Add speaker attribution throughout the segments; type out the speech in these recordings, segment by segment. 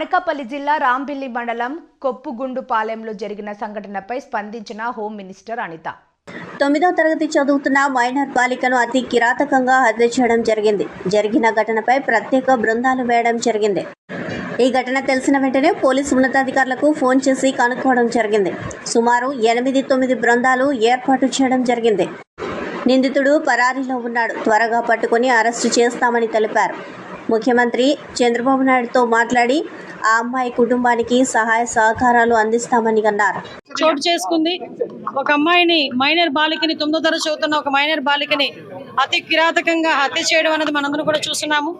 Speaker 1: అనకాపల్లి జిల్లా రాంబిల్లి మండలం కొప్పుగుండుపాలెంలో జరిగిన సంఘటనపై స్పందించిన హోం మినిస్టర్ అనిత.
Speaker 2: 9వ తరగతి చదువుతున్న మైనర్ బాలికను అతి కిరాతకంగా హత్య చేయడం జరిగింది. జరిగిన ఘటనపై ప్రత్యేక బృందాలు వేయడం జరిగింది. ఈ ఘటన తెలిసిన వెంటనే పోలీసు ఉన్నతాధికారులకు ఫోన్ చేసి కనుక్కోవడం జరిగింది. సుమారు 8-9 బృందాలు ఏర్పాటు చేయడం జరిగింది. నిందితుడు పరారీలో ఉన్నాడు. త్వరగా పట్టుకుని అరెస్టు చేస్తామని తెలిపారు. ముఖ్యమంత్రి చంద్రబాబు నాయుడుతో మాట్లాడి ఆ అమ్మాయి కుటుంబానికి సహాయ సహకారాలు అందిస్తామని అన్నారు.
Speaker 3: చోటు చేసుకుంది. ఒక అమ్మాయిని మైనర్ బాలికని 9వ తరగతి చదువుతున్న ఒక మైనర్ బాలికని అతి కిరాతకంగా హత్య చేయడం అనేది మనందరం కూడా చూస్తున్నాము.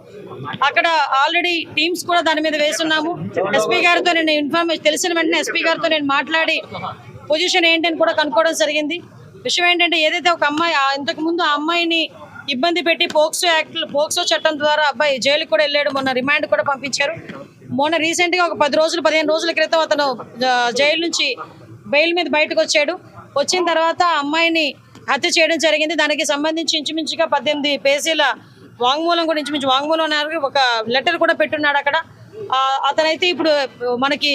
Speaker 3: అక్కడ ఆల్రెడీ టీమ్స్ కూడా దాని మీద వేస్తున్నాము. ఎస్పీ గారితో నేను ఇన్ఫర్మేషన్ తెలిసిన వెంటనే ఎస్పీ గారితో నేను మాట్లాడి పొజిషన్ ఏంటని కూడా కనుక్కోవడం జరిగింది. విషయం ఏంటంటే ఏదైతే ఒక అమ్మాయి ఇంతకు ముందు ఆ అమ్మాయిని ఇబ్బంది పెట్టి పోక్సో చట్టం ద్వారా అబ్బాయి జైలుకి కూడా వెళ్ళాడు. మొన్న రిమాండ్ కూడా పంపించారు. మొన్న రీసెంట్గా ఒక 15 రోజుల క్రితం అతను జైలు నుంచి బెయిల్ మీద బయటకు వచ్చాడు. వచ్చిన తర్వాత ఆ అమ్మాయిని హత్య చేయడం జరిగింది. దానికి సంబంధించి ఇంచుమించుగా 18 పేజీల వాంగ్మూలం కూడా వాంగ్మూలం ఒక లెటర్ కూడా పెట్టున్నాడు అక్కడ. అతనైతే ఇప్పుడు మనకి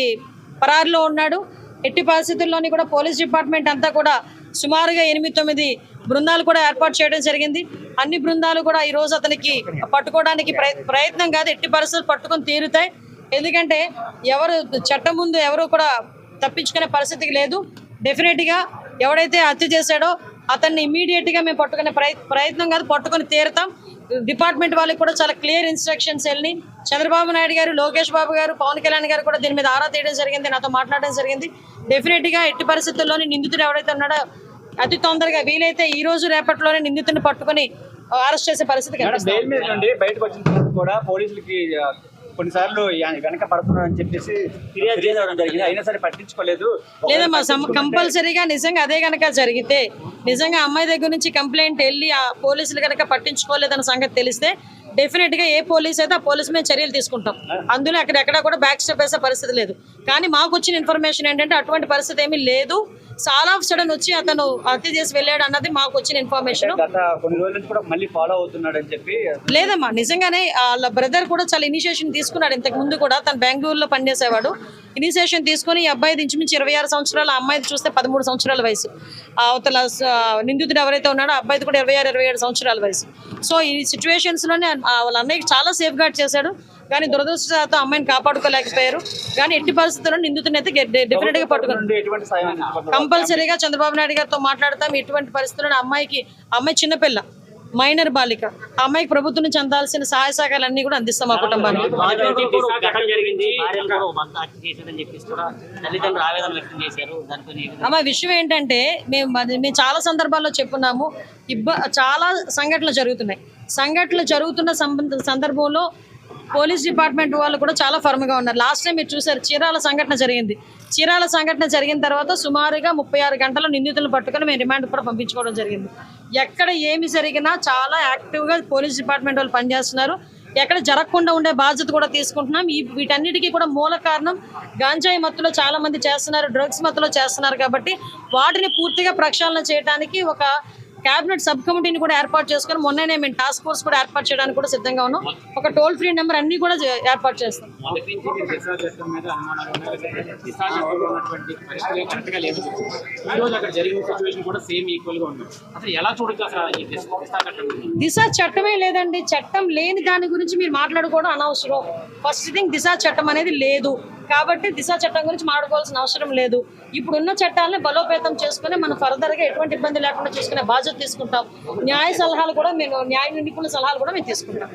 Speaker 3: పరారులో ఉన్నాడు. ఎట్టి పరిస్థితుల్లోని కూడా పోలీస్ డిపార్ట్మెంట్ అంతా కూడా సుమారుగా 8-9 బృందాలు కూడా ఏర్పాటు చేయడం జరిగింది. అన్ని బృందాలు కూడా ఈరోజు అతనికి పట్టుకోవడానికి ప్రయత్నం కాదు, ఎట్టి పరిస్థితులు పట్టుకొని తీరుతాయి. ఎందుకంటే చట్టం ముందు ఎవరు కూడా తప్పించుకునే పరిస్థితికి లేదు. డెఫినెట్గా ఎవడైతే హత్య చేశాడో అతన్ని ఇమీడియట్గా మేము పట్టుకునే ప్రయత్నం కాదు, పట్టుకొని తీరుతాం. డిపార్ట్మెంట్ వాళ్ళకి కూడా చాలా క్లియర్ ఇన్స్ట్రక్షన్స్ వెళ్ళి చంద్రబాబు నాయుడు గారు, లోకేష్ బాబు గారు, పవన్ కళ్యాణ్ గారు కూడా దీని మీద ఆరా తీయడం జరిగింది, నాతో మాట్లాడడం జరిగింది. డెఫినెట్గా ఎట్టి పరిస్థితుల్లోని నిందితుడు ఎవరైతే ఉన్నాడో అతి తొందరగా వీలైతే ఈ రోజు రేపట్లోనే నిందితుడిని పట్టుకుని అరెస్ట్ చేసే పరిస్థితి
Speaker 4: కొన్నిసార్లు వెనక పడుతున్నారని చెప్పేసి ఫిర్యాదు చేయడం జరిగింది. అయినా సరే పట్టించుకోలేదు.
Speaker 3: లేదమ్మా, కంపల్సరీగా నిజంగా అదే కనుక జరిగితే, నిజంగా అమ్మాయి దగ్గర నుంచి కంప్లైంట్ వెళ్ళి ఆ పోలీసులు కనుక పట్టించుకోలేదన్న సంగతి తెలిస్తే డెఫినెట్గా ఏ పోలీస్ అయితే ఆ పోలీసు మీద చర్యలు తీసుకుంటాం. అందులో అక్కడెక్కడ కూడా బ్యాక్ స్టెప్ వేసే పరిస్థితి లేదు. కానీ మాకు వచ్చిన ఇన్ఫర్మేషన్ ఏంటంటే అటువంటి పరిస్థితి ఏమీ లేదు. చాలా ఆఫ్ సడన్ వచ్చి అతను హత్య చేసి వెళ్ళాడు అన్నది మాకు వచ్చిన ఇన్ఫర్మేషన్. లేదమ్మా, నిజంగానే వాళ్ళ బ్రదర్ కూడా చాలా ఇనిషియేషన్ తీసుకున్నాడు. ఇంతకు ముందు కూడా తను బెంగళూరులో పనిచేసేవాడు. ఇనిషియేషన్ తీసుకుని ఈ అబ్బాయి ఇంచుమించు 26 సంవత్సరాలు, ఆ అమ్మాయి చూస్తే 13 సంవత్సరాల వయసు. అవతల నిందితుడు ఎవరైతే ఉన్నాడో ఆ అబ్బాయిది కూడా 26-27 సంవత్సరాల వయసు. సో ఈ సిచ్యువేషన్స్లోనే వాళ్ళ అన్నయ్యకి చాలా సేఫ్ గార్డ్ చేశాడు. కానీ దురదృష్టవశాత్తు అమ్మాయిని కాపాడుకోలేకపోయారు. కానీ ఎట్టి పరిస్థితుల్లో నిందితుడిని అయితే డెఫినెట్ గా పట్టుకున్నారు. కంపల్సరీగా చంద్రబాబు నాయుడు గారితో మాట్లాడతాం. ఎటువంటి పరిస్థితుల్లో అమ్మాయి చిన్నపిల్ల, మైనర్ బాలిక, ఆ అమ్మాయికి ప్రభుత్వం నుంచి అందాల్సిన సహాయ సహకారాలు అన్ని కూడా అందిస్తాం ఆ కుటుంబానికి. అమ్మాయి విషయం ఏంటంటే మేము చాలా సందర్భాల్లో చెప్పున్నాము, చాలా సంఘటనలు జరుగుతున్న సందర్భంలో పోలీస్ డిపార్ట్మెంట్ వాళ్ళు కూడా చాలా ఫర్మ్గా ఉన్నారు. లాస్ట్ టైం మీరు చూసారు, చీరాల సంఘటన జరిగిన తర్వాత సుమారుగా 36 గంటలు నిందితులను పట్టుకొని మేము రిమాండ్ కూడా పంపించుకోవడం జరిగింది. ఎక్కడ ఏమి జరిగినా చాలా యాక్టివ్గా పోలీస్ డిపార్ట్మెంట్ వాళ్ళు పనిచేస్తున్నారు. ఎక్కడ జరగకుండా ఉండే బాధ్యత కూడా తీసుకుంటున్నాం. వీటన్నిటికీ కూడా మూల కారణం గాంజాయి మత్తులో చాలా మంది చేస్తున్నారు, డ్రగ్స్ మత్తులో చేస్తున్నారు. కాబట్టి వాటిని పూర్తిగా ప్రక్షాళన చేయడానికి ఒక క్యాబినెట్ సబ్ కమిటీని కూడా ఏర్పాటు చేసుకుని మొన్ననే మేము టాస్క్ ఫోర్స్ కూడా ఏర్పాటు చేయడానికి కూడా సిద్ధంగా ఉన్నాం. ఒక టోల్ ఫ్రీ నెంబర్ అన్ని కూడా ఏర్పాటు చేస్తాం. దిశ చట్టమే లేదండి. చట్టం లేని దాని గురించి మీరు మాట్లాడుకోవడం అనవసరం. ఫస్ట్ థింగ్, దిశ చట్టం అనేది లేదు కాబట్టి దిశ చట్టం గురించి మాట్లాడుకోవాల్సిన అవసరం లేదు. ఇప్పుడున్న చట్టాలను బలోపేతం చేసుకుని మనం ఫర్దర్గా ఎటువంటి ఇబ్బంది లేకుండా చూసుకునే బాధ్యత తీసుకుంటాం. న్యాయ నిపుణుల సలహాలు కూడా మేము తీసుకుంటాం.